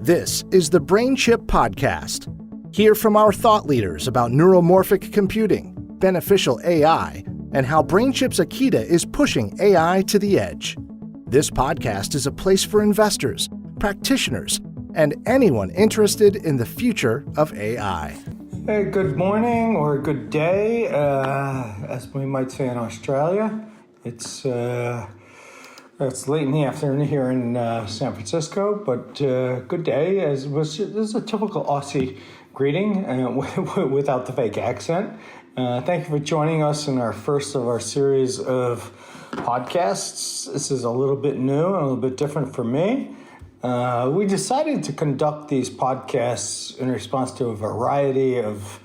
This is the Brainchip podcast. Hear from our thought leaders about neuromorphic computing, beneficial AI, and how Brainchip's Akida is pushing AI to the edge. This podcast is a place for investors, practitioners, and anyone interested in the future of AI. Hey, good morning or good day, as we might say in Australia. It's late in the afternoon here in San Francisco, but good day. This is a typical Aussie greeting without the fake accent. Thank you for joining us in our first of our series of podcasts. This is a little bit new and a little bit different for me. We decided to conduct these podcasts in response to a variety of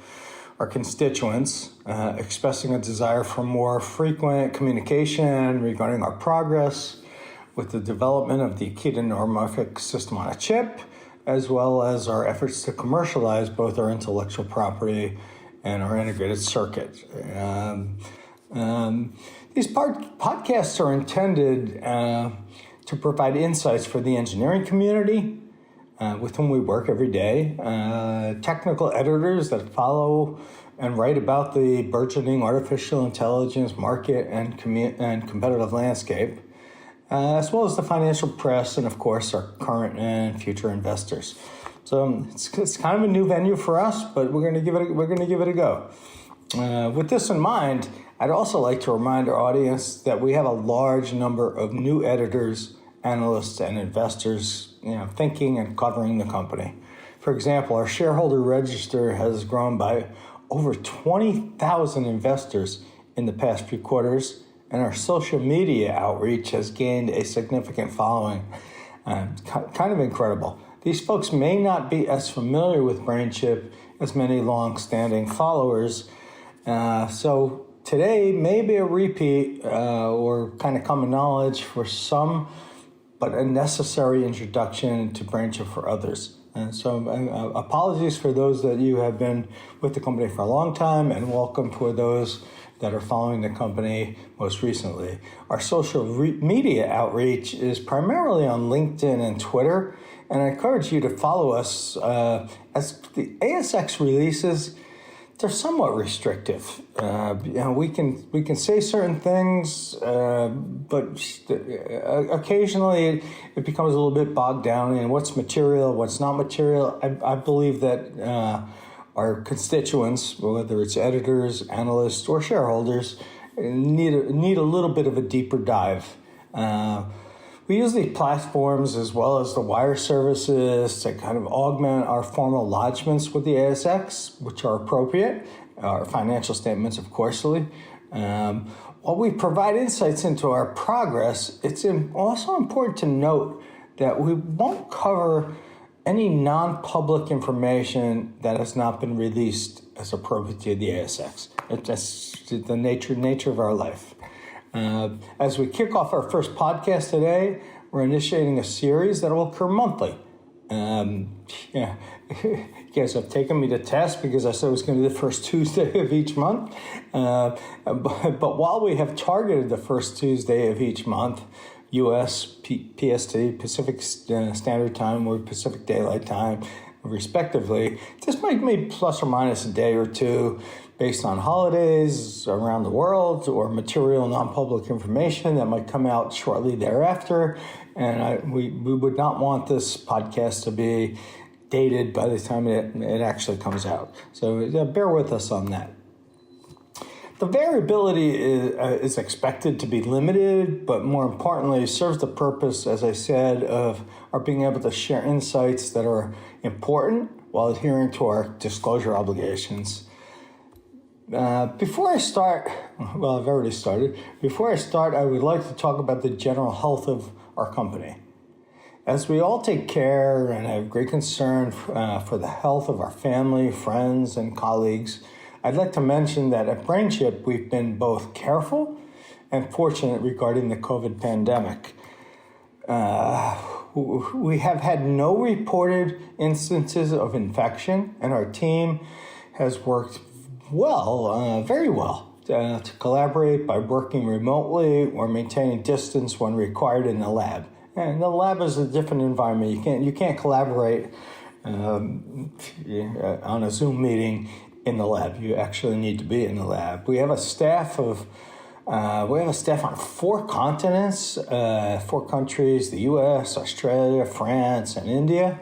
our constituents expressing a desire for more frequent communication regarding our progress with the development of the Akida neuromorphic system on a chip, as well as our efforts to commercialize both our intellectual property and our integrated circuit. These podcasts are intended to provide insights for the engineering community with whom we work every day, technical editors that follow and write about the burgeoning artificial intelligence market and competitive landscape, as well as the financial press and, of course, our current and future investors. So it's kind of a new venue for us, but we're going to give it a go. With this in mind, I'd also like to remind our audience that we have a large number of new editors, analysts, and investors, thinking and covering the company. For example, our shareholder register has grown by over 20,000 investors in the past few quarters, and our social media outreach has gained a significant following. Kind of incredible. These folks may not be as familiar with Brainchip as many long-standing followers, so today may be a repeat or kind of common knowledge for some, but a necessary introduction to Brainchip for others. And so apologies for those that you have been with the company for a long time, and welcome for those that are following the company most recently. Our social media outreach is primarily on LinkedIn and Twitter, and I encourage you to follow us as the ASX releases. They're somewhat restrictive. We can say certain things, but occasionally it becomes a little bit bogged down in what's material, what's not material. I believe that our constituents, whether it's editors, analysts, or shareholders, need a little bit of a deeper dive. We use these platforms as well as the wire services to kind of augment our formal lodgements with the ASX, which are appropriate, our financial statements, of course. While we provide insights into our progress, it's also important to note that we won't cover any non-public information that has not been released as appropriate to the ASX. That's the nature of our life. As we kick off our first podcast today, we're initiating a series that will occur monthly. You guys have taken me to task because I said it was going to be the first Tuesday of each month. But while we have targeted the first Tuesday of each month, U.S. PST, Pacific Standard Time, or Pacific Daylight Time, respectively, this might be plus or minus a day or two based on holidays around the world or material non-public information that might come out shortly thereafter. And we would not want this podcast to be dated by the time it actually comes out. So bear with us on that. The variability is expected to be limited, but more importantly, serves the purpose, as I said, of our being able to share insights that are important while adhering to our disclosure obligations. Before I start, well, I've already started. Before I start, I would like to talk about the general health of our company. As we all take care and have great concern for the health of our family, friends, and colleagues, I'd like to mention that at Brainchip, we've been both careful and fortunate regarding the COVID pandemic. We have had no reported instances of infection, and our team has worked very well to collaborate by working remotely or maintaining distance when required in the lab. And the lab is a different environment. You can't collaborate on a Zoom meeting in the lab. You actually need to be in the lab. We have a staff on 4 continents, 4 countries: the U.S., Australia, France, and India.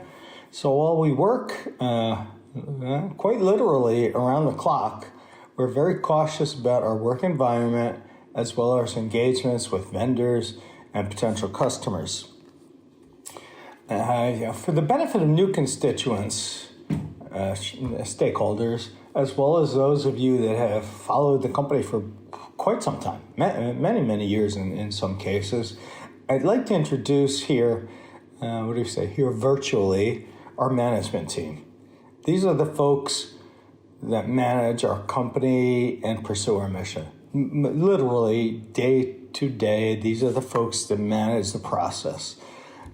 So while we work quite literally around the clock, we're very cautious about our work environment as well as engagements with vendors and potential customers. For the benefit of new constituents, stakeholders, as well as those of you that have followed the company for quite some time, many years in some cases, I'd like to introduce here, here virtually, our management team. These are the folks that manage our company and pursue our mission. Literally, day to day, these are the folks that manage the process.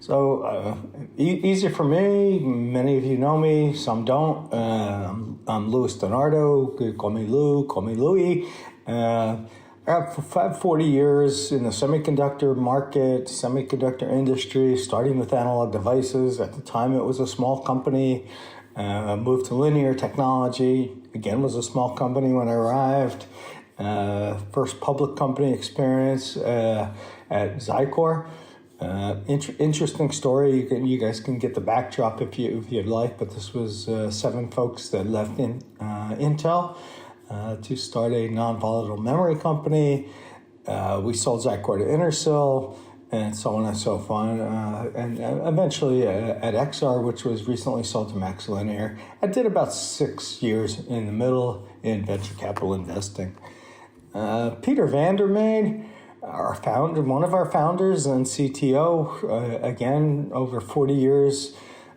So, easy for me. Many of you know me, some don't. I'm Lou DiNardo. Call me Lou, call me Louie. I have 40 years in the semiconductor market, semiconductor industry, starting with analog devices. At the time, it was a small company. I moved to linear technology. Again, was a small company when I arrived. First public company experience at Zycor. Interesting story. You guys can get the backdrop if you'd like, but this was 7 folks that left Intel to start a non-volatile memory company. We sold Zycor to Intersil, and so on and so on. And eventually at XR, which was recently sold to MaxLinear. I did about 6 years in the middle in venture capital investing. Peter Vandermeer, one of our founders and CTO, again, over 40 years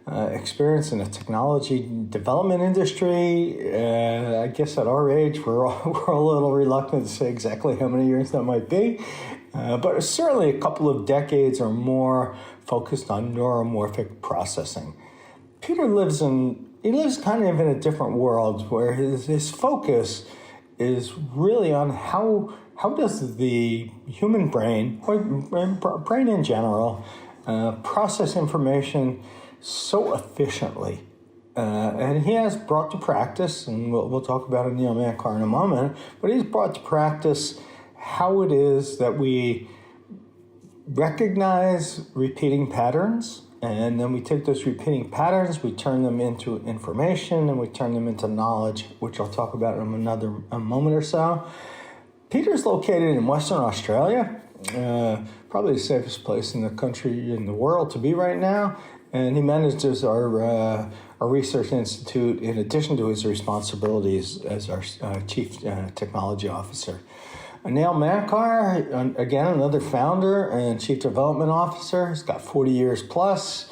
experience in the technology development industry. I guess at our age, we're a little reluctant to say exactly how many years that might be, but certainly a couple of decades or more focused on neuromorphic processing. Peter lives kind of in a different world where his focus is really on how does the human brain, or brain in general, process information so efficiently. And he has brought to practice, and we'll talk about Anil Macar in a moment, but he's brought to practice how it is that we recognize repeating patterns, and then we take those repeating patterns, we turn them into information, and we turn them into knowledge, which I'll talk about in a moment or so. Peter's located in Western Australia, probably the safest place in the country, in the world to be right now, and he manages our research institute in addition to his responsibilities as our chief technology officer. Anil Macar, again, another founder and chief development officer. He's got 40 years plus.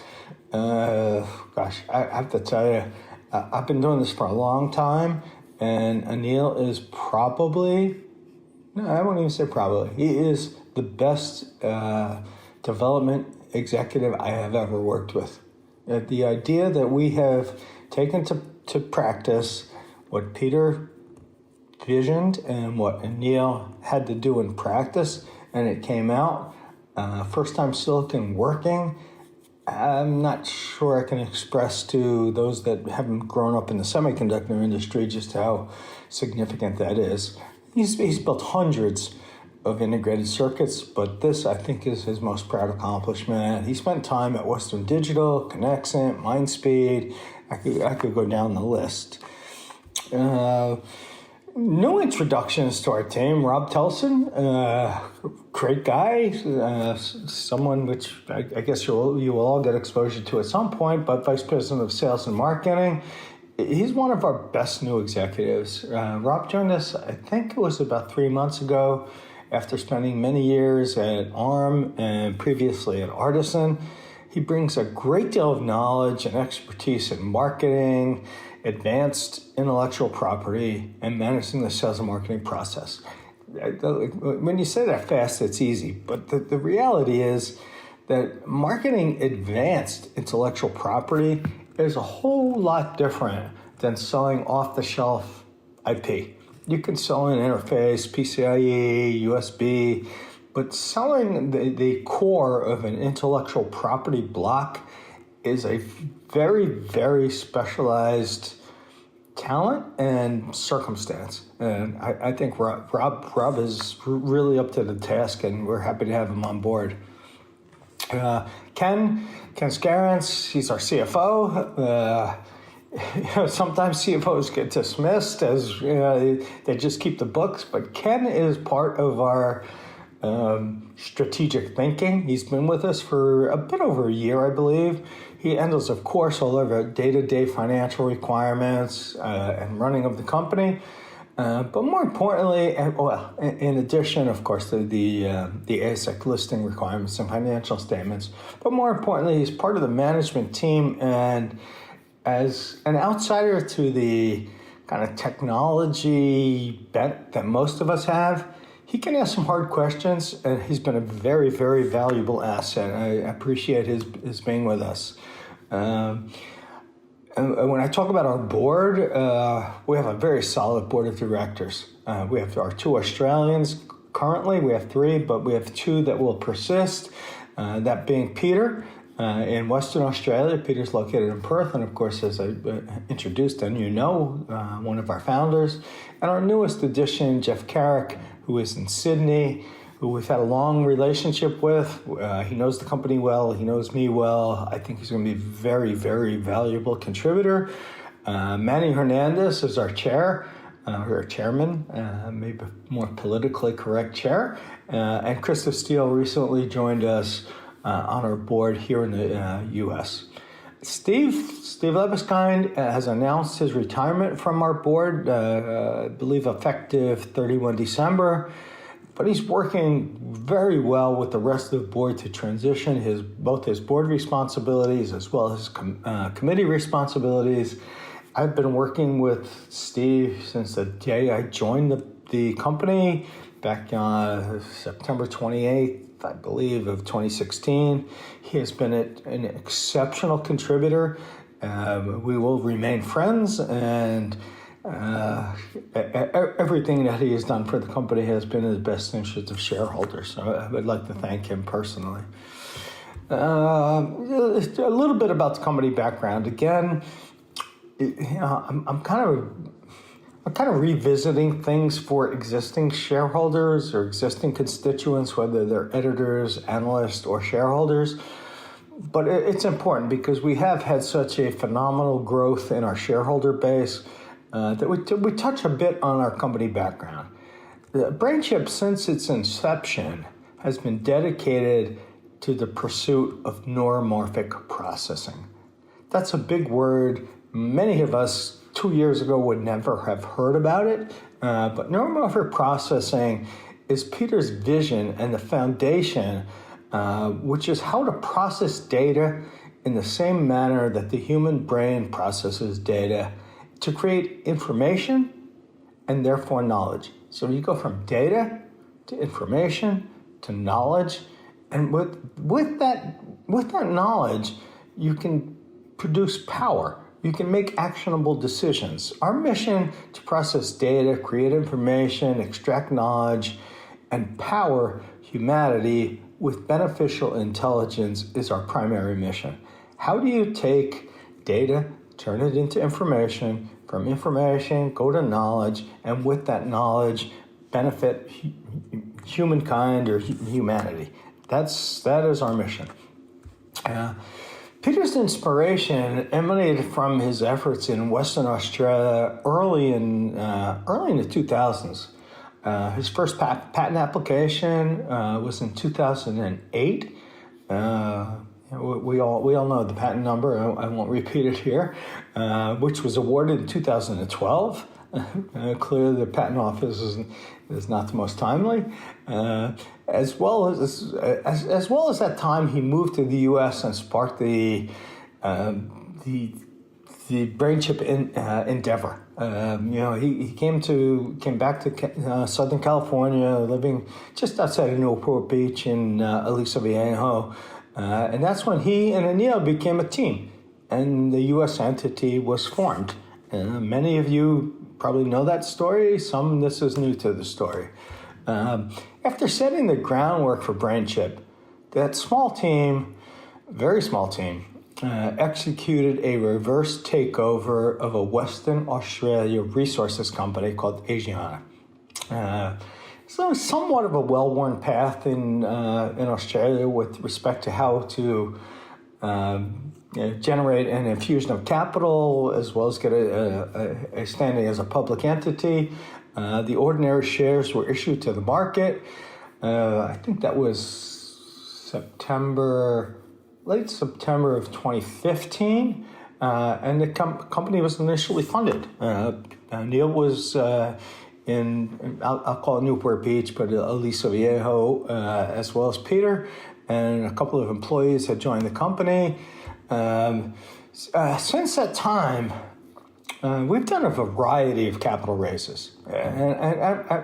I have to tell you, I've been doing this for a long time, and Anil is I won't even say probably, he is the best development executive I have ever worked with. The idea that we have taken to practice what Peter visioned and what Anil had to do in practice, and it came out. First time silicon working. I'm not sure I can express to those that haven't grown up in the semiconductor industry just how significant that is. He's built hundreds of integrated circuits, but this, I think, is his most proud accomplishment. He spent time at Western Digital, Connexent, Mindspeed. I could go down the list. New introductions to our team. Rob Telson, great guy, someone which I guess you will all get exposure to at some point, but Vice President of Sales and Marketing. He's one of our best new executives. Rob joined us, I think it was about 3 months ago, after spending many years at ARM and previously at Artisan. He brings a great deal of knowledge and expertise in marketing, advanced intellectual property, and managing the sales and marketing process. When you say that fast, it's easy, but the reality is that marketing advanced intellectual property is a whole lot different than selling off-the-shelf IP. You can sell an interface, PCIe, USB, But selling the core of an intellectual property block is a very, very specialized talent and circumstance. And I think Rob is really up to the task, and we're happy to have him on board. Ken Scarance, he's our CFO. Sometimes CFOs get dismissed as they just keep the books, but Ken is part of our strategic thinking. He's been with us for a bit over a year, I believe. He handles, of course, all of our day-to-day financial requirements and running of the company. But more importantly, in addition, of course, to the ASIC listing requirements and financial statements, but more importantly, he's part of the management team. And as an outsider to the kind of technology bent that most of us have, he can ask some hard questions, and he's been a very, very valuable asset. I appreciate his being with us. And when I talk about our board, we have a very solid board of directors. We have our 2 Australians currently. We have 3, but we have 2 that will persist, that being Peter in Western Australia. Peter's located in Perth, and of course, as I introduced and one of our founders. And our newest addition, Jeff Carrick, who is in Sydney, who we've had a long relationship with. He knows the company well. He knows me well. I think he's going to be a very, very valuable contributor. Manny Hernandez is our chair, or chairman, maybe more politically correct chair. And Krista Steele recently joined us on our board here in the U.S. Steve Lebeskind has announced his retirement from our board, I believe effective 31 December. But he's working very well with the rest of the board to transition both his board responsibilities as well as committee responsibilities. I've been working with Steve since the day I joined the company back on September 28th, I believe, of 2016. He has been an exceptional contributor. We will remain friends, and everything that he has done for the company has been in the best interest of shareholders. So I would like to thank him personally. A little bit about the company background. Again, I'm kind of revisiting things for existing shareholders or existing constituents, whether they're editors, analysts, or shareholders. But it's important because we have had such a phenomenal growth in our shareholder base that we touch a bit on our company background. Brainchip, since its inception, has been dedicated to the pursuit of neuromorphic processing. That's a big word. Many of us 2 years ago would never have heard about it, but neuromorphic processing is Peter's vision and the foundation, which is how to process data in the same manner that the human brain processes data to create information and therefore knowledge. So you go from data to information to knowledge, and with that knowledge, you can produce power. You can make actionable decisions. Our mission to process data, create information, extract knowledge, and power humanity with beneficial intelligence is our primary mission. How do you take data, turn it into information, from information go to knowledge, and with that knowledge benefit humankind or humanity? That is our mission. Peter's inspiration emanated from his efforts in Western Australia early in the 2000s. His first patent application was in 2008. We all know the patent number. I won't repeat it here, which was awarded in 2012. Clearly, the patent office is not the most timely. As well as that time, he moved to the U.S. and sparked the Brainchip endeavor. He came back to Southern California, living just outside of Newport Beach in Aliso Viejo. And that's when he and Anil became a team, and the U.S. entity was formed. Many of you probably know that story. Some, this is new to the story. After setting the groundwork for Brainchip, that small team, very small team, executed a reverse takeover of a Western Australia resources company called Asiana. So somewhat of a well-worn path in Australia with respect to how to generate an infusion of capital as well as get a standing as a public entity. The ordinary shares were issued to the market. I think that was late September of 2015, and the company was initially funded. Neil was I'll call it Newport Beach, but Aliso Viejo, as well as Peter, and a couple of employees had joined the company. Since that time, we've done a variety of capital raises. And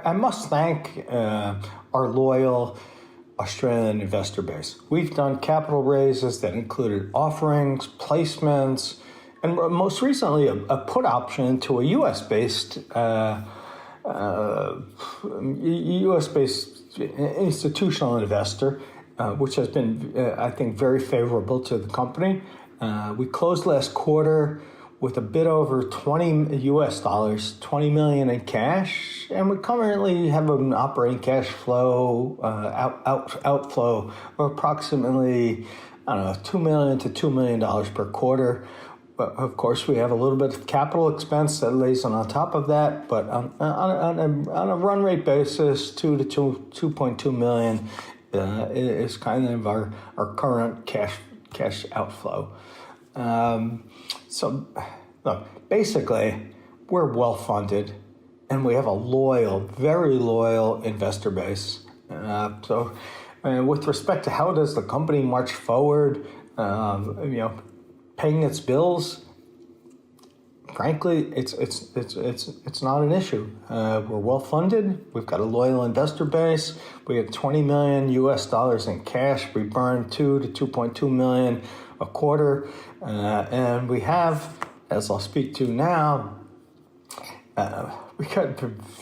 I must thank our loyal Australian investor base. We've done capital raises that included offerings, placements, and most recently a put option to a U.S.-based institutional investor, which has been, I think, very favorable to the company. We closed last quarter with a bit over $20 million in cash, and we currently have an operating cash flow outflow of approximately, $2 million to $2 million per quarter. But of course, we have a little bit of capital expense that lays on top of that. But on a run rate basis, $2 to $2.2 million is kind of our current cash outflow. So, look, basically, we're well funded, and we have a very loyal investor base. So, with respect to how does the company march forward, paying its bills, frankly, it's not an issue. We're well funded. We've got a loyal investor base. We have $20 million in cash. We burn $2 to $2.2 million a quarter, and we have, as I'll speak to now, we got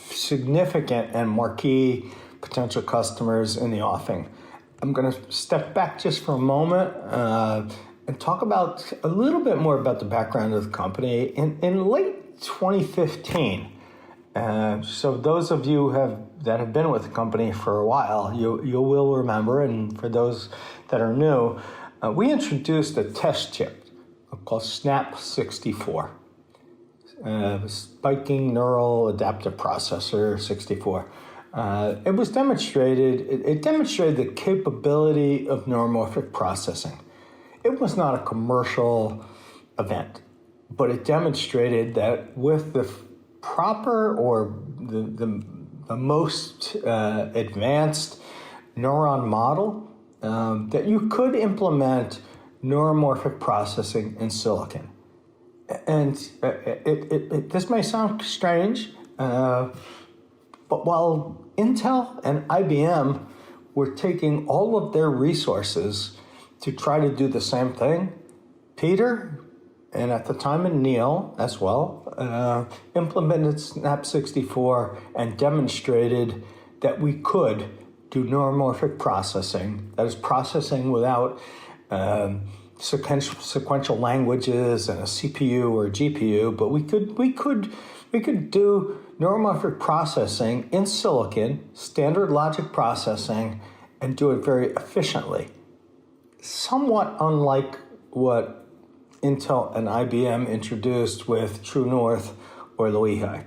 significant and marquee potential customers in the offing. I'm going to step back just for a moment and talk about a little bit more about the background of the company. In late 2015, so those of you that have been with the company for a while, you will remember, and for those that are new, we introduced a test chip called SNAP64, Spiking Neural Adaptive Processor 64. It demonstrated the capability of neuromorphic processing. It was not a commercial event, but it demonstrated that with the proper or the most advanced neuron model, that you could implement neuromorphic processing in silicon. And this may sound strange, but while Intel and IBM were taking all of their resources to try to do the same thing, Peter, and at the time Neil as well, implemented SNAP64 and demonstrated that we could do neuromorphic processing, that is processing without sequential languages and a CPU or a GPU, but we could do neuromorphic processing in silicon, standard logic processing, and do it very efficiently. Somewhat unlike what Intel and IBM introduced with True North or Loihi.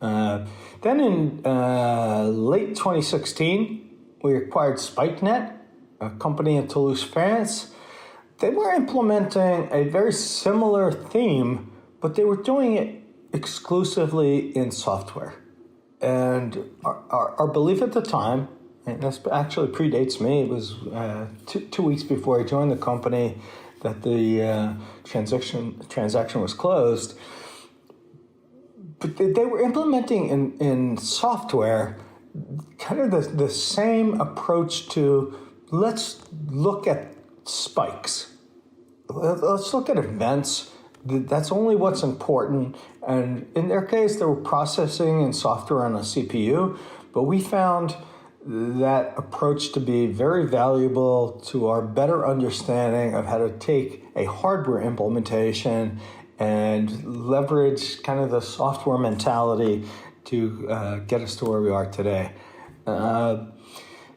Then in late 2016, we acquired Spikenet, a company in Toulouse, France. They were implementing a very similar theme, but they were doing it exclusively in software. And our belief at the time, and this actually predates me, it was 2 weeks before I joined the company that the transaction was closed. But they were implementing in software kind of the same approach to let's look at spikes. Let's look at events. That's only what's important. And in their case, they were processing and software on a CPU. But we found that approach to be very valuable to our better understanding of how to take a hardware implementation and leverage kind of the software mentality to get us to where we are today.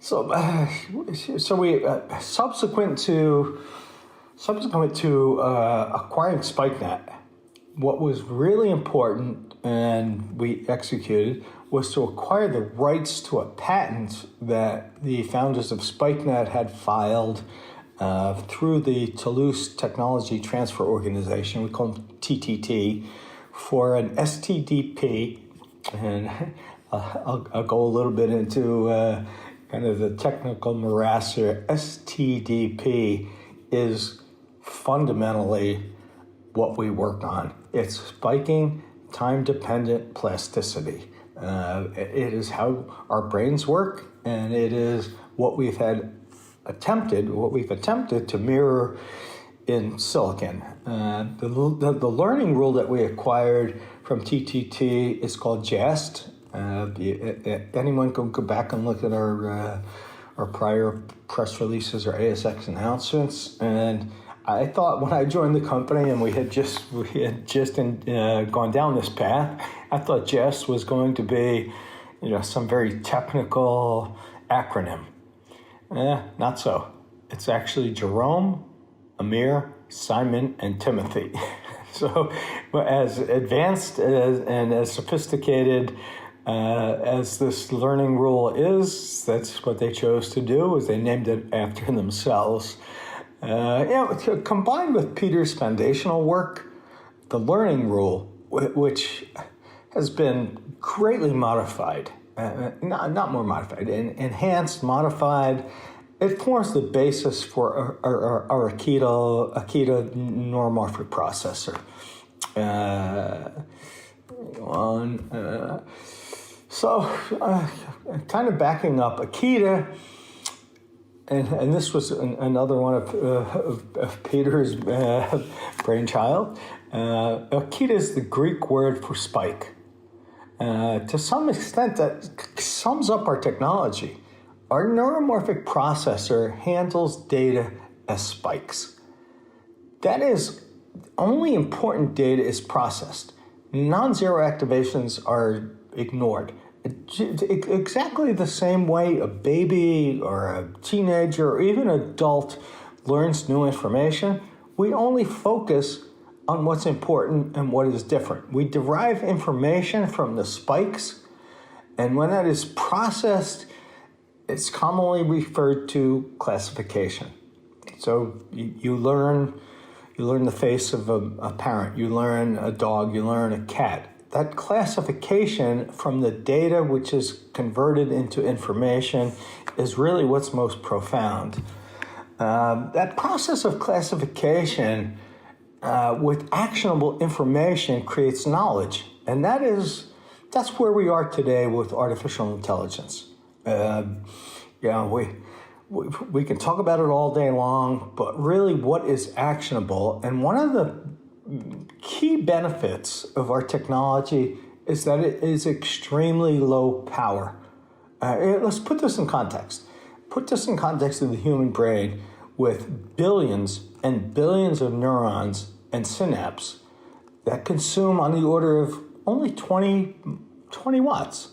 So we subsequent to acquiring Spikenet, what was really important and we executed was to acquire the rights to a patent that the founders of Spikenet had filed through the Toulouse Technology Transfer Organization, we call them TTT, for an STDP, and I'll go a little bit into kind of the technical morass here. STDP is fundamentally what we work on. It's spiking time-dependent plasticity. It is how our brains work, and it is what we've attempted to mirror in silicon. The learning rule that we acquired from TTT is called JAST. Anyone can go back and look at our prior press releases or ASX announcements. And I thought when I joined the company and we had just gone down this path, I thought JAST was going to be, some very technical acronym. Not so. It's actually Jerome, Amir, Simon, and Timothy. So as advanced and as sophisticated as this learning rule is, that's what they chose to do, is they named it after themselves. Combined with Peter's foundational work, the learning rule, which has been greatly modified, not more modified, enhanced, modified, it forms the basis for our Akida neuromorphic processor. Kind of backing up, Akida, and this was another one of Peter's brainchild. Akida is the Greek word for spike. To some extent, that sums up our technology. Our neuromorphic processor handles data as spikes. That is, only important data is processed. Non-zero activations are ignored. Exactly the same way a baby or a teenager or even an adult learns new information, we only focus on what's important and what is different. We derive information from the spikes, and when that is processed, it's commonly referred to classification. So you learn the face of a parent, you learn a dog, you learn a cat. That classification from the data which is converted into information is really what's most profound. That process of classification with actionable information creates knowledge, and that's where we are today with artificial intelligence. We can talk about it all day long, but really what is actionable, and one of the key benefits of our technology is that it is extremely low power. Let's put this in context. Put this in context of the human brain with billions and billions of neurons and synapses that consume on the order of only 20 watts.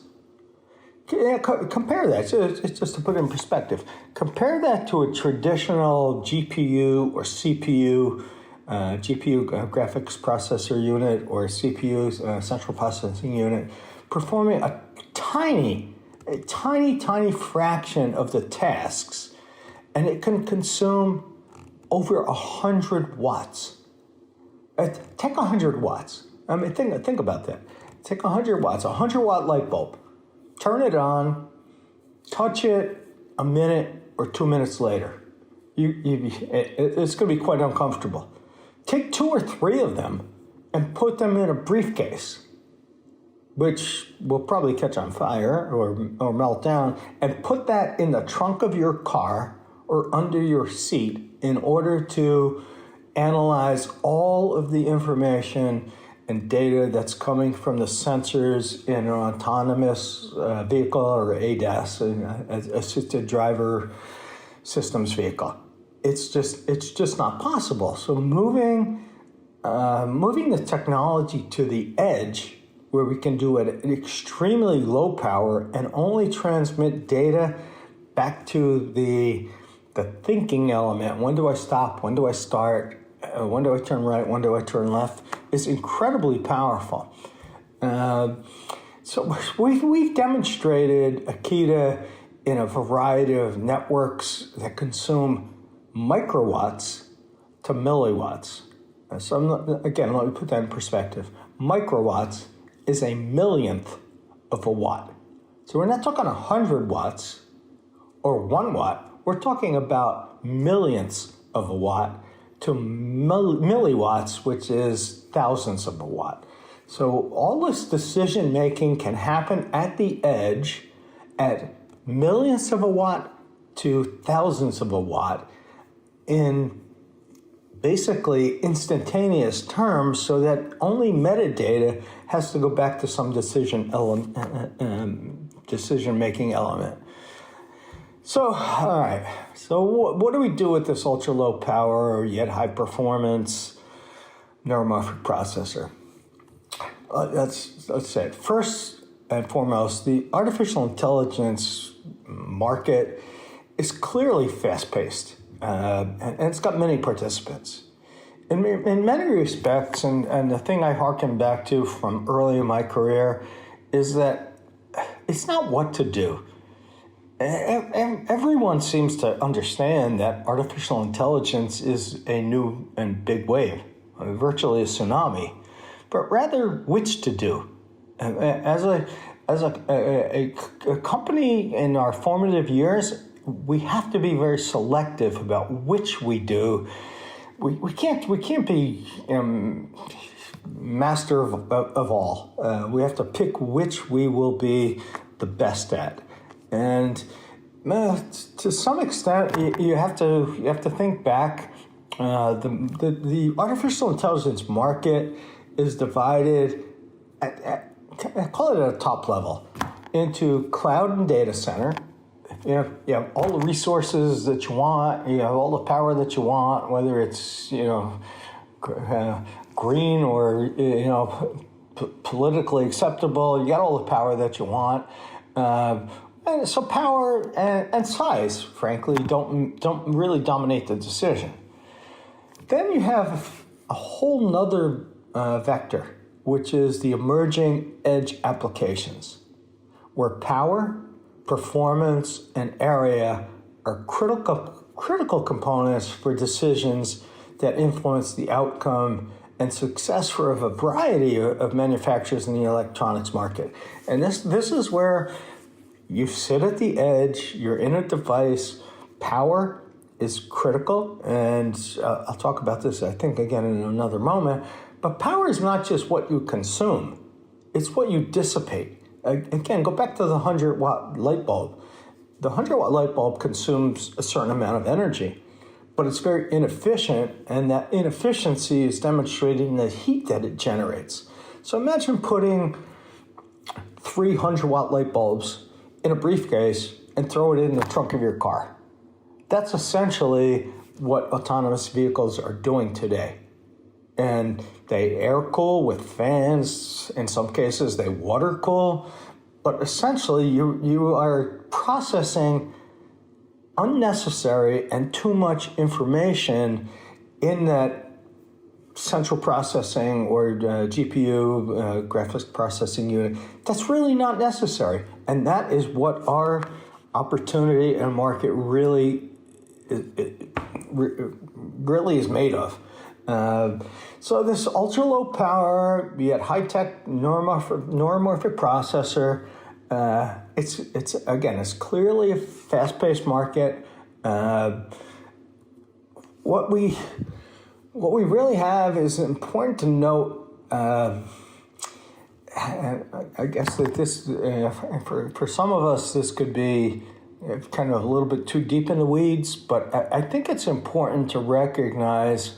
Compare that, just to put it in perspective. Compare that to a traditional GPU or CPU, GPU graphics processor unit or CPU central processing unit, performing a tiny fraction of the tasks, and it can consume over 100 watts. Take 100 watts. I mean, think about that. Take 100 watts, a 100-watt light bulb. Turn it on, touch it a minute or 2 minutes later. It's going to be quite uncomfortable. Take 2 or 3 of them and put them in a briefcase, which will probably catch on fire or melt down, and put that in the trunk of your car or under your seat in order to analyze all of the information and data that's coming from the sensors in an autonomous vehicle or ADAS, an assisted driver systems vehicle. It's just not possible. So moving the technology to the edge, where we can do it at extremely low power and only transmit data back to the thinking element. When do I stop? When do I start? When do I turn right? When do I turn left? Is incredibly powerful. So we've demonstrated Akida in a variety of networks that consume microwatts to milliwatts. So again, let me put that in perspective. Microwatts is a millionth of a watt. So we're not talking 100 watts or 1 watt. We're talking about millionths of a watt to milliwatts, which is thousandths of a watt. So all this decision making can happen at the edge at millionths of a watt to thousandths of a watt in basically instantaneous terms, so that only metadata has to go back to some decision-making element. So, all right. So what do we do with this ultra-low power or yet high-performance neuromorphic processor? Let's say it. First and foremost, the artificial intelligence market is clearly fast-paced. And it's got many participants. In many respects, and the thing I hearken back to from early in my career is that it's not what to do. Everyone seems to understand that artificial intelligence is a new and big wave, virtually a tsunami, but rather which to do. As a company in our formative years, we have to be very selective about which we do. We can't be master of all. We have to pick which we will be the best at, and to some extent, you have to think back. The artificial intelligence market is divided at call it at a top level into cloud and data center. You have all the resources that you want. You have all the power that you want, whether it's green or politically acceptable. You got all the power that you want. And so power and size, frankly, don't really dominate the decision. Then you have a whole nother vector, which is the emerging edge applications, where power, performance, and area are critical components for decisions that influence the outcome and success for a variety of manufacturers in the electronics market. And this is where you sit at the edge, you're in a device. Power is critical, and I'll talk about this, I think, again in another moment. But power is not just what you consume, it's what you dissipate. Again, go back to the 100-watt light bulb. The 100-watt light bulb consumes a certain amount of energy, but it's very inefficient, and that inefficiency is demonstrated in the heat that it generates. So imagine putting 300-watt light bulbs in a briefcase and throw it in the trunk of your car. That's essentially what autonomous vehicles are doing today. And they air cool with fans. In some cases, they water cool. But essentially, you are processing unnecessary and too much information in that central processing or GPU, graphics processing unit. That's really not necessary. And that is what our opportunity and market really is made of. So this ultra low power, yet high tech neuromorphic processor, it's clearly a fast paced market. What we really have is important to note. I guess that this, for some of us, this could be kind of a little bit too deep in the weeds, but I think it's important to recognize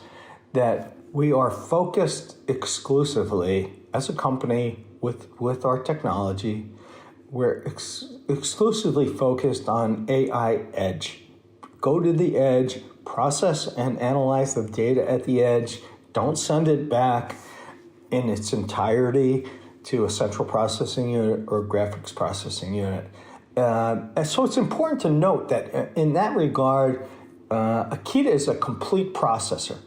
that we are focused exclusively as a company with our technology. We're exclusively focused on AI edge. Go to the edge, process and analyze the data at the edge. Don't send it back in its entirety to a central processing unit or graphics processing unit. And so it's important to note that in that regard, Akida is a complete processor.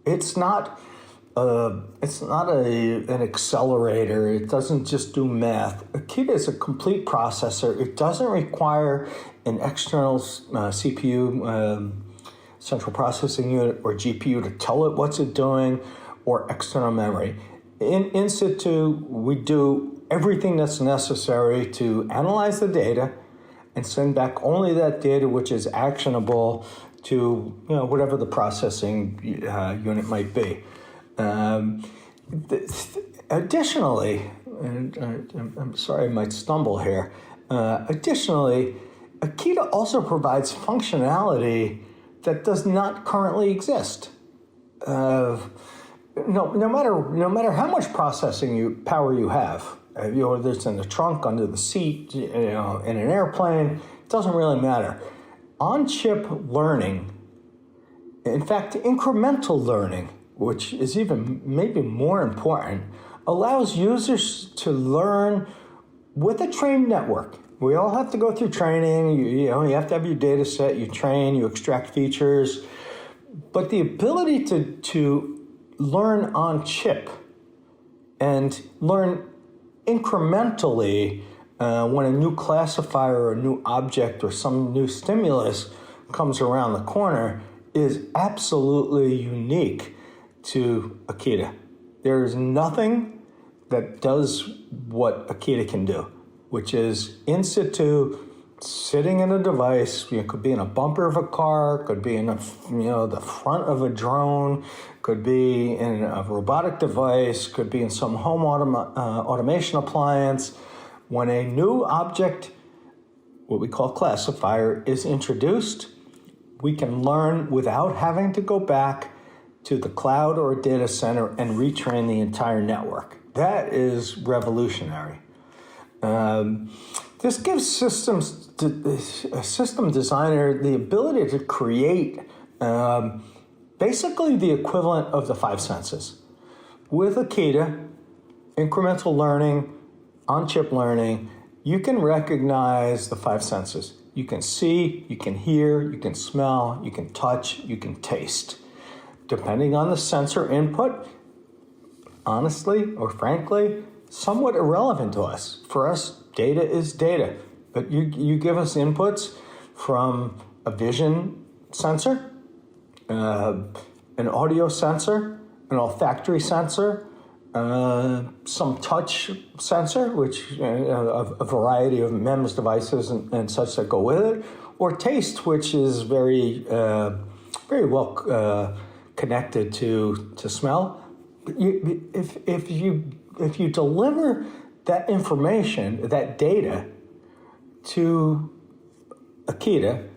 It's not an accelerator. It doesn't just do math. Akida is a complete processor. It doesn't require an external CPU, central processing unit, or GPU to tell it what's it doing, or external memory. In situ, we do everything that's necessary to analyze the data and send back only that data which is actionable to whatever the processing unit might be. Additionally, and I'm sorry I might stumble here, additionally, Akida also provides functionality that does not currently exist. No matter how much processing power you have, whether it's in the trunk, under the seat, in an airplane, it doesn't really matter. On-chip learning, in fact, incremental learning, which is even maybe more important, allows users to learn with a trained network. We all have to go through training. You have to have your data set, you train, you extract features. But the ability to learn on chip and learn incrementally when a new classifier or a new object or some new stimulus comes around the corner is absolutely unique to Akida. There is nothing that does what Akida can do, which is in situ, sitting in a device. It could be in a bumper of a car, could be in the front of a drone, could be in a robotic device, could be in some home automation appliance. When a new object, what we call classifier, is introduced, we can learn without having to go back to the cloud or a data center and retrain the entire network. That is revolutionary. This gives a system designer the ability to create basically the equivalent of the five senses. With Akida, incremental learning, on-chip learning, you can recognize the five senses. You can see, you can hear, you can smell, you can touch, you can taste. Depending on the sensor input, honestly or frankly, somewhat irrelevant to us. For us, data is data. But you give us inputs from a vision sensor, an audio sensor, an olfactory sensor, some touch sensor, which a variety of MEMS devices and such that go with it, or taste, which is very well connected to smell. If you deliver that information, that data, to Akida,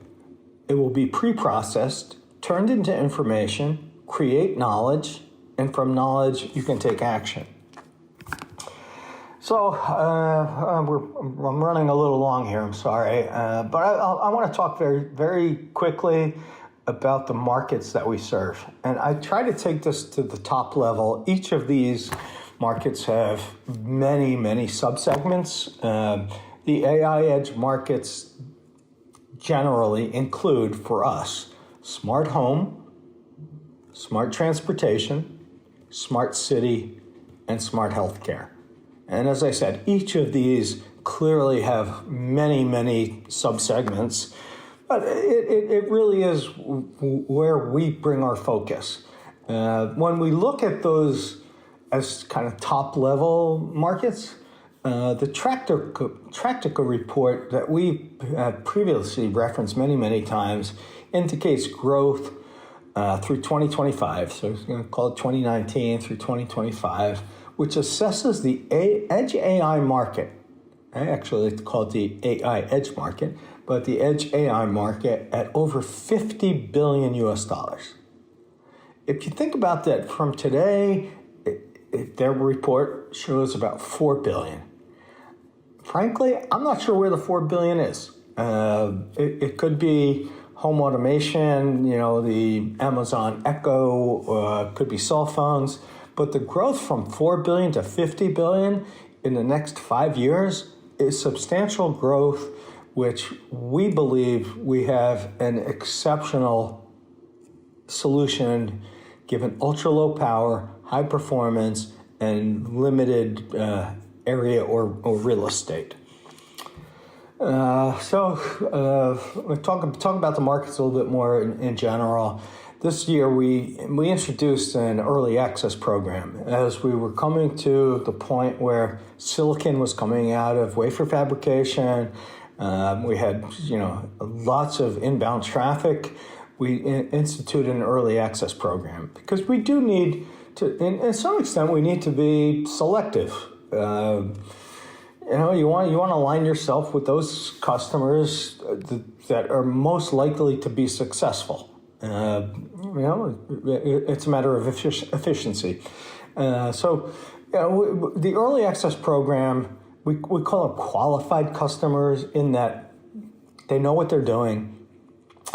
it will be pre-processed, turned into information, create knowledge, and from knowledge, you can take action. So I'm running a little long here, I'm sorry. But I want to talk very, very quickly about the markets that we serve. And I try to take this to the top level. Each of these markets have many, many subsegments. The AI edge markets generally include, for us, smart home, smart transportation, smart city, and smart healthcare. And as I said, each of these clearly have many, many subsegments, but it really is where we bring our focus. When we look at those as kind of top-level markets, the Tractica report that we previously referenced many, many times indicates growth through 2025, so it's going to call it 2019 through 2025, which assesses the edge AI market. Actually, it's called the AI edge market, but the edge AI market at over $50 billion US. If you think about that from today, their report shows about 4 billion. Frankly, I'm not sure where the 4 billion is. It could be home automation, the Amazon Echo, could be cell phones, but the growth from 4 billion to 50 billion in the next 5 years is substantial growth, which we believe we have an exceptional solution given ultra low power, high performance, and limited area or real estate. We'll talk about the markets a little bit more in general. This year we introduced an early access program as we were coming to the point where silicon was coming out of wafer fabrication. We had lots of inbound traffic. We instituted an early access program because we do need to, in some extent, we need to be selective. You want to align yourself with those customers that are most likely to be successful. It's a matter of efficiency. The early access program, we call them qualified customers in that they know what they're doing.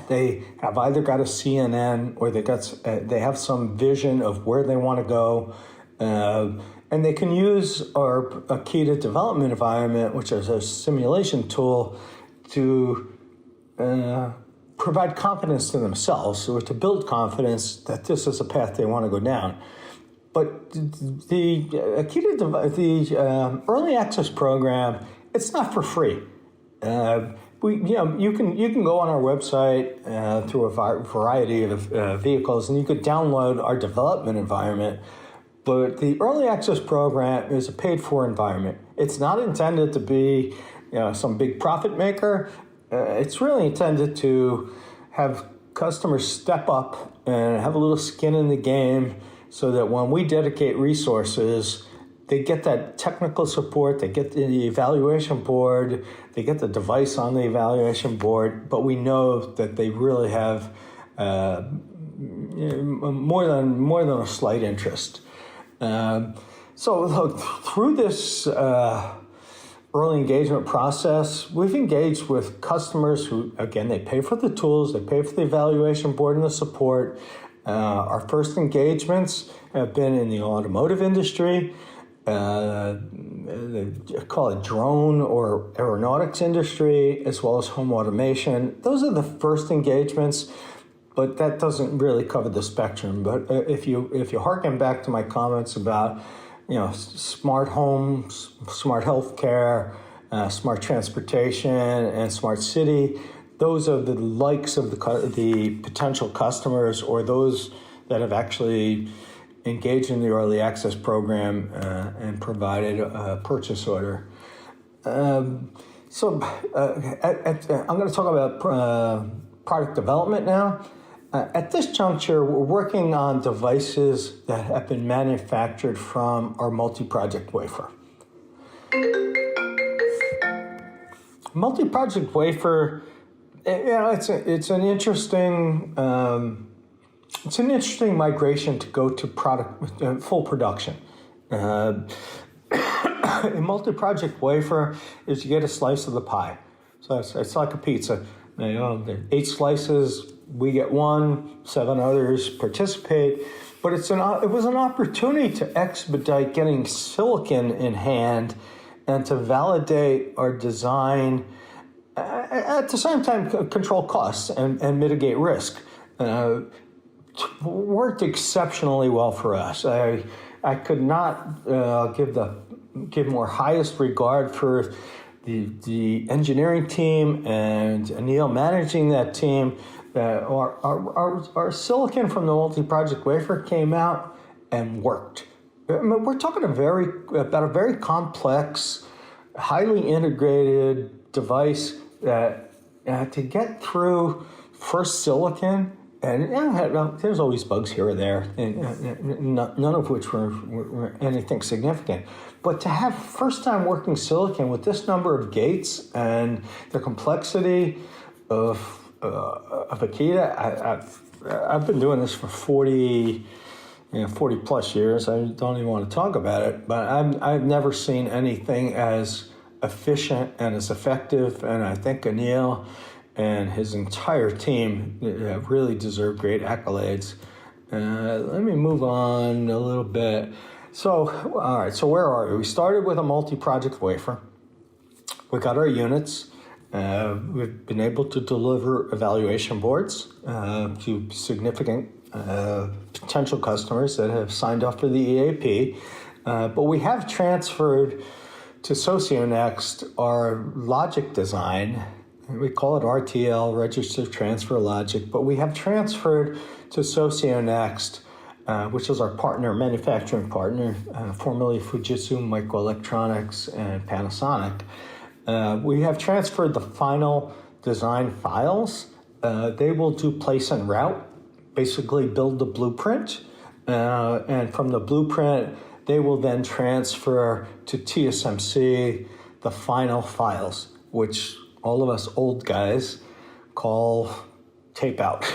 They have either got a CNN or they have some vision of where they want to go. And they can use our Akida development environment, which is a simulation tool, to provide confidence to themselves or to build confidence that this is a path they want to go down. But the Akida, the early access program, it's not for free. You can go on our website through a variety of vehicles, and you could download our development environment. But the early access program is a paid-for environment. It's not intended to be, some big profit maker. It's really intended to have customers step up and have a little skin in the game, so that when we dedicate resources, they get that technical support, they get the evaluation board, they get the device on the evaluation board, but we know that they really have more than a slight interest. Through this early engagement process, we've engaged with customers who, again, they pay for the tools, they pay for the evaluation board and the support. Our first engagements have been in the automotive industry, they call it drone or aeronautics industry, as well as home automation. Those are the first engagements, but that doesn't really cover the spectrum. But if you harken back to my comments about smart homes, smart healthcare, smart transportation, and smart city, those are the likes of the potential customers or those that have actually engaged in the early access program and provided a purchase order. I'm going to talk about product development now. At this juncture, we're working on devices that have been manufactured from our multi-project wafer. Multi-project wafer, it's an interesting migration to go to full production. A multi-project wafer is you get a slice of the pie. So it's like a pizza. There are 8 slices. We get 1, 7 others participate, but it was an opportunity to expedite getting silicon in hand and to validate our design, at the same time control costs and mitigate risk. Worked exceptionally well for us. I could not give more highest regard for the engineering team and Anil managing that team. Our silicon from the multi-project wafer came out and worked. We're talking about a very complex, highly integrated device that to get through first silicon, and there's always bugs here or there, none of which were anything significant. But to have first-time working silicon with this number of gates and the complexity of Akida, I've been doing this for 40 plus years. I don't even want to talk about it, but I've never seen anything as efficient and as effective, and I think Anil and his entire team really deserve great accolades. Let me move on a little bit. So, all right, so where are we? We started with a multi-project wafer. We got our units. We've been able to deliver evaluation boards to significant potential customers that have signed up for the EAP. But we have transferred to SocioNext our logic design. We call it RTL, Registered Transfer Logic, but we have transferred to SocioNext, which is our manufacturing partner, formerly Fujitsu Microelectronics and Panasonic. We have transferred the final design files. They will do place and route, basically build the blueprint, and from the blueprint, they will then transfer to TSMC the final files, which all of us old guys call tape out.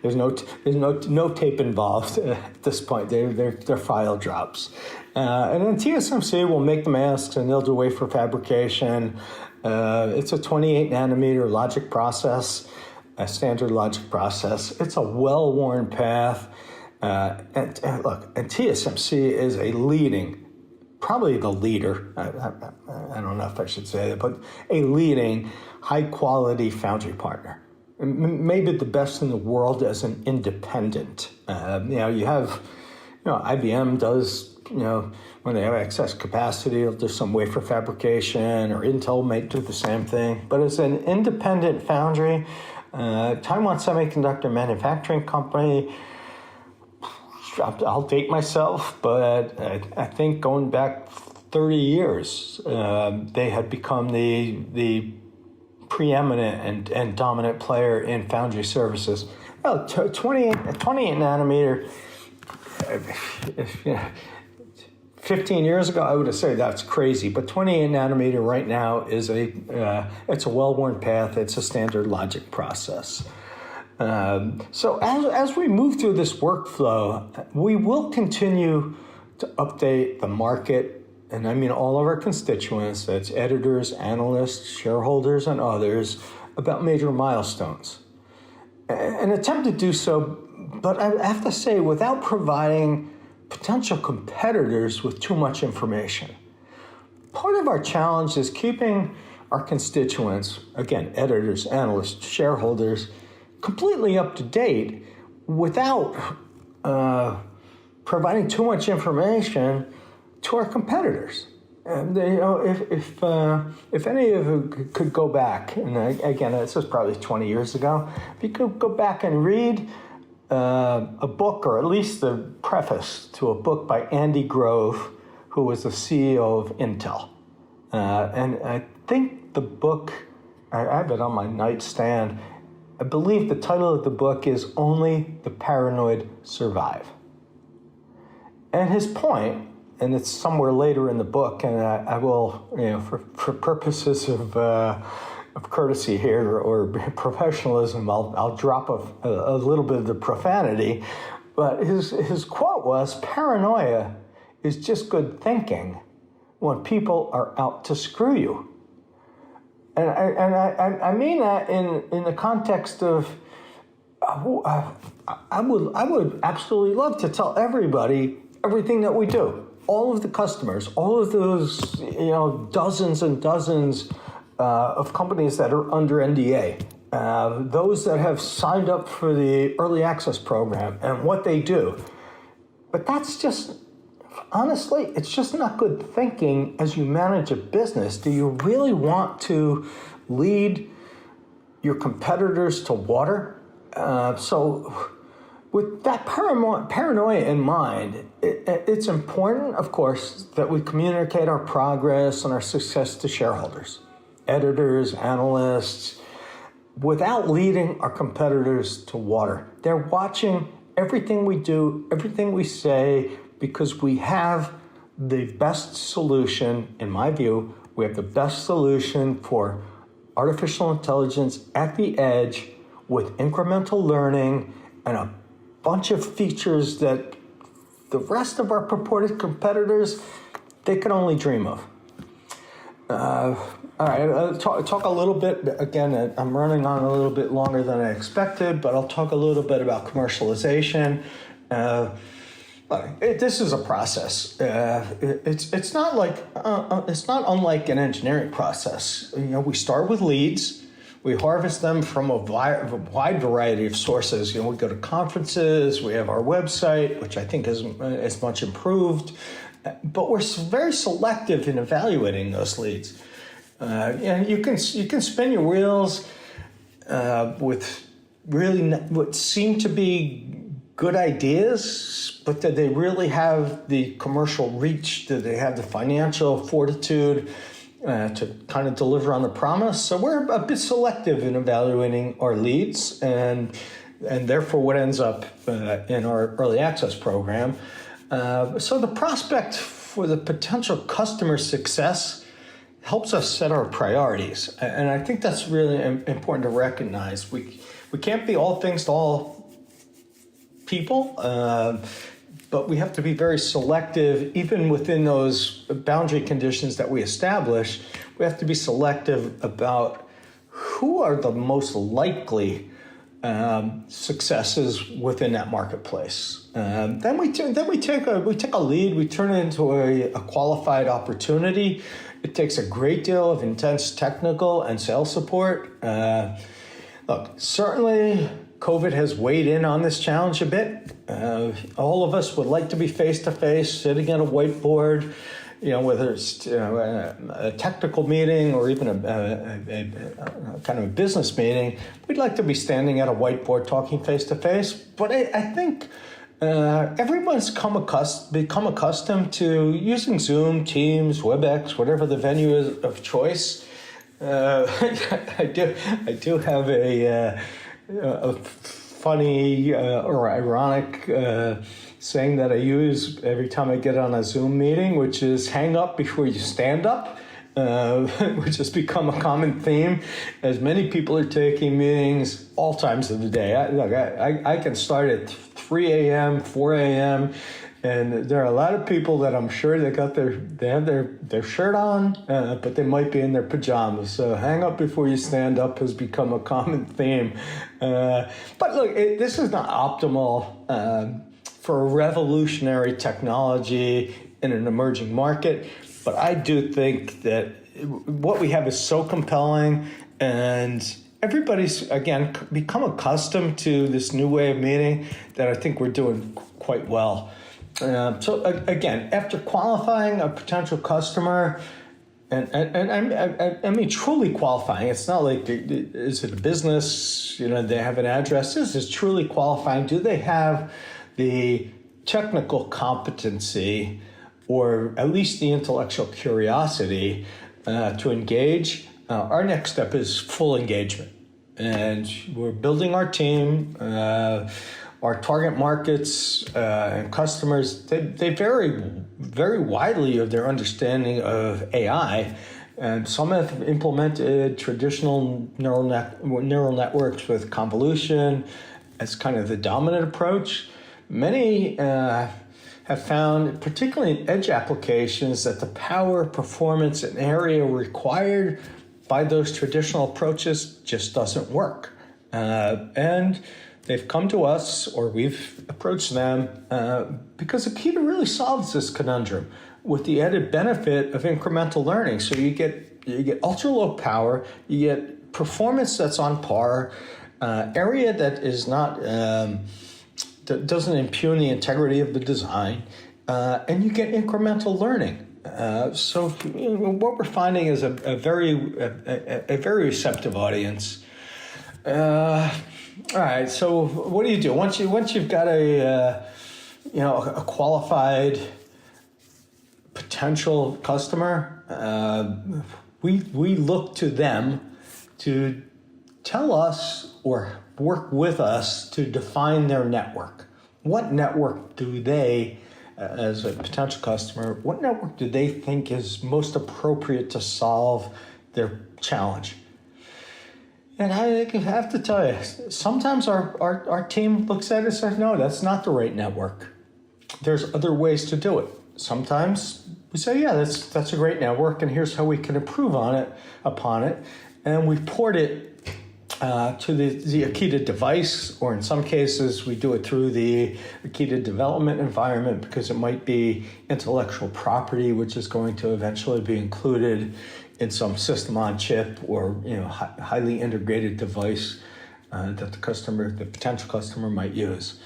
There's no tape involved at this point. They're file drops. And then TSMC will make the masks and they'll do wafer fabrication. It's a 28 nanometer logic process, a standard logic process. It's a well-worn path. And TSMC is a leading, probably the leader, I don't know if I should say that, but a leading high-quality foundry partner. Maybe the best in the world as an independent. You have, IBM does, when they have excess capacity, they'll do some wafer fabrication, or Intel may do the same thing. But as an independent foundry, Taiwan Semiconductor Manufacturing Company, I'll date myself, but I think going back 30 years, they had become the preeminent and dominant player in foundry services. 28 nanometer, 15 years ago, I would have said that's crazy, but 28 nanometer right now is it's a well-worn path. It's a standard logic process. So as we move through this workflow, we will continue to update the market, and I mean all of our constituents, that's editors, analysts, shareholders, and others, about major milestones. And attempt to do so, but I have to say, without providing potential competitors with too much information. Part of our challenge is keeping our constituents, again, editors, analysts, shareholders, completely up to date without providing too much information to our competitors. And if any of you could go back, and again, this is probably 20 years ago, if you could go back and read a book, or at least the preface to a book by Andy Grove, who was the CEO of Intel. And I think the book, I have it on my nightstand, I believe the title of the book is Only the Paranoid Survive. And his point, and it's somewhere later in the book, and I will, for purposes of courtesy here or professionalism, I'll drop a little bit of the profanity, but his quote was, "Paranoia is just good thinking when people are out to screw you." And I mean that in the context of, I would absolutely love to tell everybody everything that we do, all of the customers, all of those dozens and dozens of companies that are under NDA, those that have signed up for the early access program and what they do. But that's just, honestly, it's just not good thinking as you manage a business. Do you really want to lead your competitors to water? So with that paranoia in mind, it's important, of course, that we communicate our progress and our success to shareholders, editors, analysts, without leading our competitors to water. They're watching everything we do, everything we say, because we have the best solution, in my view, we have the best solution for artificial intelligence at the edge with incremental learning a bunch of features that the rest of our purported competitors, they can only dream of. All right, I'll talk a little bit, again, I'm running on a little bit longer than I expected, but I'll talk a little bit about commercialization. This is a process. It's not unlike an engineering process. We start with leads. We harvest them from a wide variety of sources. We go to conferences. We have our website, which I think is much improved. But we're very selective in evaluating those leads. You can spin your wheels with really what seem to be good ideas, but do they really have the commercial reach? Do they have the financial fortitude to kind of deliver on the promise? So we're a bit selective in evaluating our leads, and therefore what ends up in our early access program. So the prospect for the potential customer success helps us set our priorities. And I think that's really important to recognize. We can't be all things to all people, but we have to be very selective. Even within those boundary conditions that we establish, we have to be selective about who are the most likely successes within that marketplace. Then we take a lead, we turn it into a qualified opportunity. It takes a great deal of intense technical and sales support. Look, certainly COVID has weighed in on this challenge a bit. All of us would like to be face-to-face, sitting at a whiteboard, whether it's a technical meeting or even a kind of a business meeting. We'd like to be standing at a whiteboard talking face-to-face. But I think everyone's become accustomed to using Zoom, Teams, WebEx, whatever the venue is of choice. I do have a funny or ironic saying that I use every time I get on a Zoom meeting, which is hang up before you stand up, which has become a common theme as many people are taking meetings all times of the day. I can start at 3 a.m., 4 a.m., and there are a lot of people that I'm sure they have their shirt on, but they might be in their pajamas. So hang up before you stand up has become a common theme. But look, this is not optimal for a revolutionary technology in an emerging market. But I do think that what we have is so compelling, and everybody's, again, become accustomed to this new way of meeting that I think we're doing quite well. So again, after qualifying a potential customer, and I mean truly qualifying, it's not like, is it a business, they have an address. This is truly qualifying. Do they have the technical competency or at least the intellectual curiosity to engage? Our next step is full engagement. And we're building our team. Our target markets and customers, they vary very widely of their understanding of AI. And some have implemented traditional neural networks with convolution as kind of the dominant approach. Many have found, particularly in edge applications, that the power, performance, and area required by those traditional approaches just doesn't work. And they've come to us, or we've approached them, because Akida really solves this conundrum with the added benefit of incremental learning. So you get ultra low power, you get performance that's on par, area that is not that doesn't impugn the integrity of the design, and you get incremental learning. So what we're finding is a very receptive audience. All right. So what do you do once you've got a qualified potential customer? We look to them to tell us or work with us to define their network. What network do they, as a potential customer, what network do they think is most appropriate to solve their challenge? And I have to tell you, sometimes our team looks at it and says, no, that's not the right network. There's other ways to do it. Sometimes we say, yeah, that's a great network, and here's how we can improve upon it. And we port it to the Akida device, or in some cases, we do it through the Akida development environment because it might be intellectual property, which is going to eventually be included in some system on chip or highly integrated device that the potential customer might use.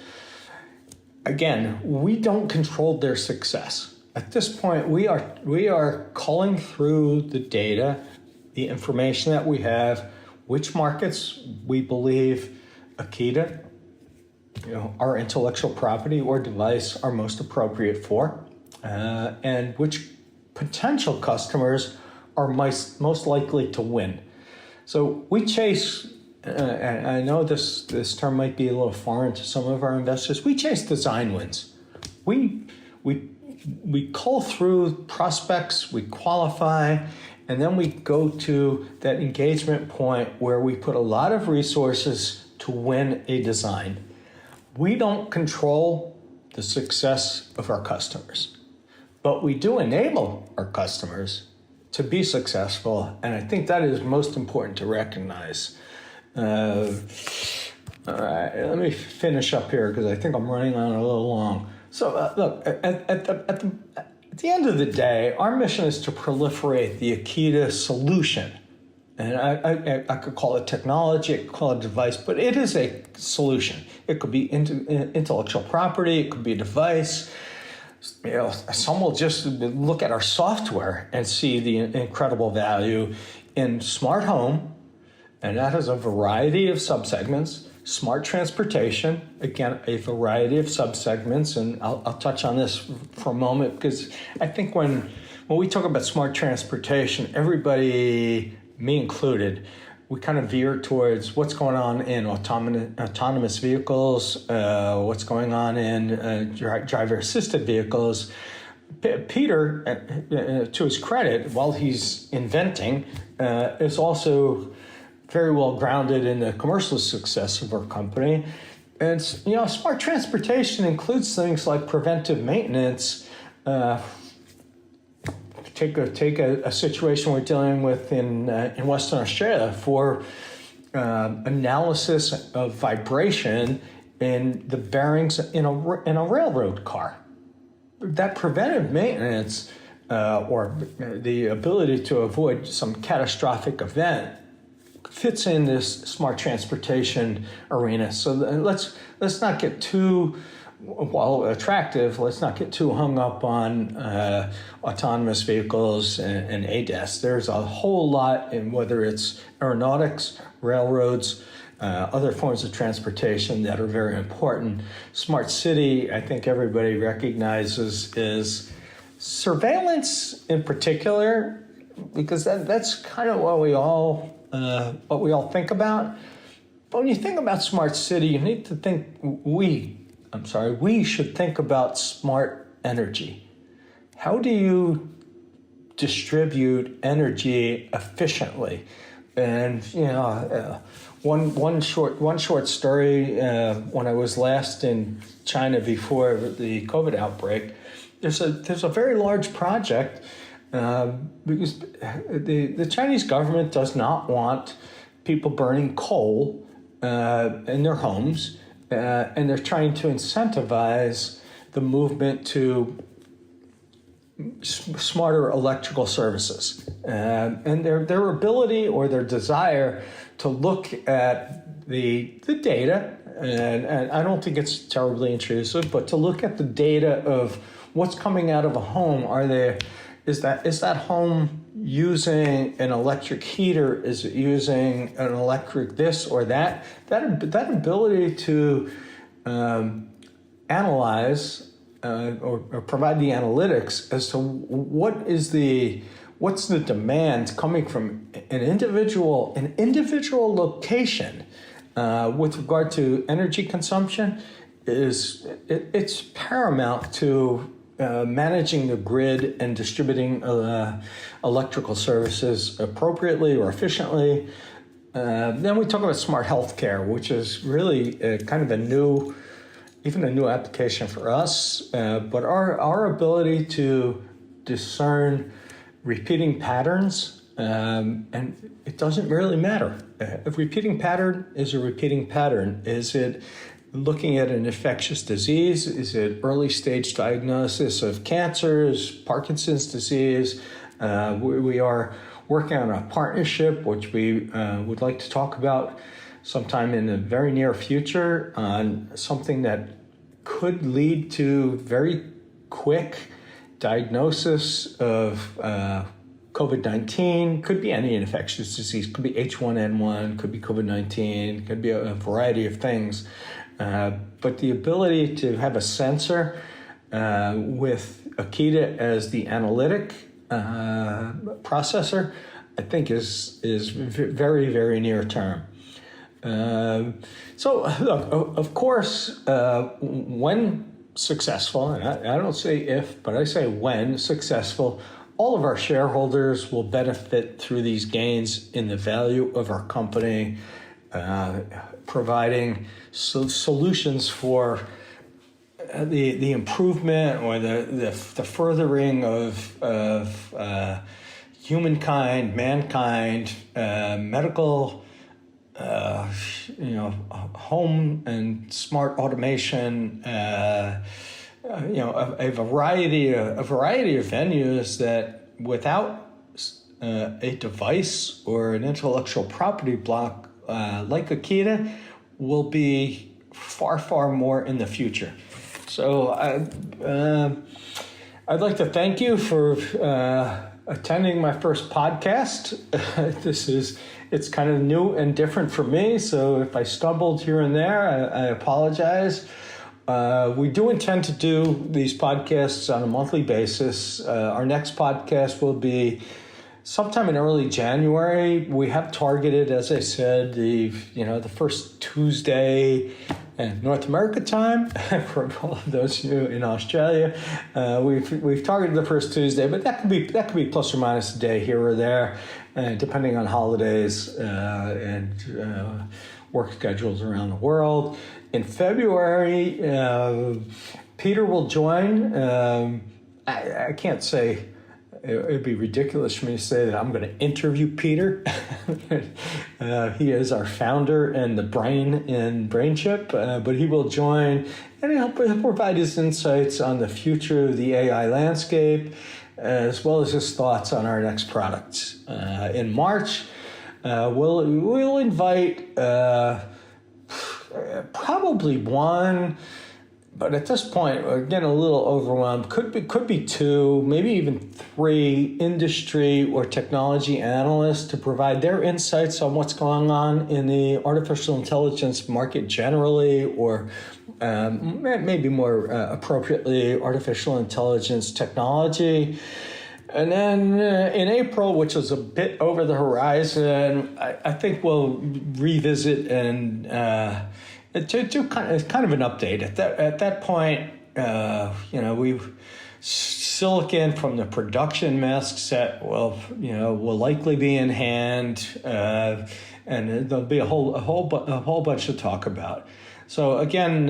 Again, we don't control their success. At this point, we are culling through the data, the information that we have, which markets we believe Akida, our intellectual property or device are most appropriate for, and which potential customers are most likely to win. So we chase, and I know this term might be a little foreign to some of our investors, we chase design wins. We cull through prospects, we qualify, and then we go to that engagement point where we put a lot of resources to win a design. We don't control the success of our customers, but we do enable our customers to be successful, and I think that is most important to recognize. All right, let me finish up here because I think I'm running on a little long. So look, at the end of the day, our mission is to proliferate the Akida solution. And I could call it technology, I could call it a device, but it is a solution. It could be intellectual property, it could be a device. Some will just look at our software and see the incredible value in smart home, and that has a variety of subsegments. Smart transportation, again, a variety of subsegments, and I'll touch on this for a moment because I think when we talk about smart transportation, everybody, me included, we kind of veer towards what's going on in autonomous vehicles, what's going on in driver-assisted vehicles. Peter, to his credit, while he's inventing, is also very well grounded in the commercial success of our company. And smart transportation includes things like preventive maintenance. Take a situation we're dealing with in Western Australia for analysis of vibration in the bearings in a railroad car. That preventive maintenance or the ability to avoid some catastrophic event fits in this smart transportation arena. So let's not get too, while attractive, let's not get too hung up on autonomous vehicles and ADAS. There's a whole lot in whether it's aeronautics, railroads, other forms of transportation that are very important. Smart city, I think everybody recognizes, is surveillance in particular, because that's kind of what we all think about. But when you think about smart city, you need to think, we should think about smart energy. How do you distribute energy efficiently? And one short story. When I was last in China before the COVID outbreak, there's a very large project. Because the Chinese government does not want people burning coal in their homes, and they're trying to incentivize the movement to smarter electrical services. And their ability or their desire to look at the data, and I don't think it's terribly intrusive, but to look at the data of what's coming out of a home. Is that home using an electric heater? Is it using an electric this or that? That ability to analyze or provide the analytics as to what's the demand coming from an individual location with regard to energy consumption it's paramount to managing the grid and distributing electrical services appropriately or efficiently. Then we talk about smart healthcare, which is really kind of a new application for us. But our ability to discern repeating patterns, and it doesn't really matter. A repeating pattern is a repeating pattern. Is it looking at an infectious disease? Is it early stage diagnosis of cancers, Parkinson's disease? We are working on a partnership, which we would like to talk about sometime in the very near future, on something that could lead to very quick diagnosis of COVID-19. Could be any infectious disease, could be H1N1, could be COVID-19, could be a variety of things. But the ability to have a sensor with Akida as the analytic processor, I think is very, very near term. So look, of course, when successful, and I don't say if, but I say when successful, all of our shareholders will benefit through these gains in the value of our company, providing solutions for the improvement or the furthering of humankind, mankind, medical, home and smart automation, a variety of venues that without a device or an intellectual property block like Akida will be far, far more in the future. So I'd like to thank you for attending my first podcast. It's kind of new and different for me, so if I stumbled here and there, I apologize. We do intend to do these podcasts on a monthly basis. Our next podcast will be sometime in early January. We have targeted, as I said, the first Tuesday in North America time. For all of those of you in Australia, we've targeted the first Tuesday, but that could be plus or minus a day here or there, depending on holidays and work schedules around the world. In February, Peter will join. I can't say. It'd be ridiculous for me to say that I'm going to interview Peter. He is our founder and the brain in Brainchip, but he will join and he'll provide his insights on the future of the AI landscape, as well as his thoughts on our next products. In March, we'll invite probably one. But at this point, we're getting a little overwhelmed. Could be two, maybe even three industry or technology analysts to provide their insights on what's going on in the artificial intelligence market generally, or maybe more appropriately, artificial intelligence technology. And then in April, which is a bit over the horizon, I think we'll revisit and to kind of an update. At that point, we've silicon from the production mask set will likely be in hand, and there'll be a whole bunch to talk about. So again,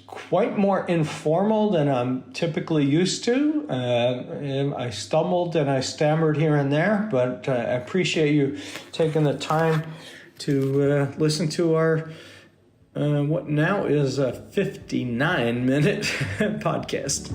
quite more informal than I'm typically used to. I stumbled and I stammered here and there, but I appreciate you taking the time to listen to our what now is a 59-minute podcast.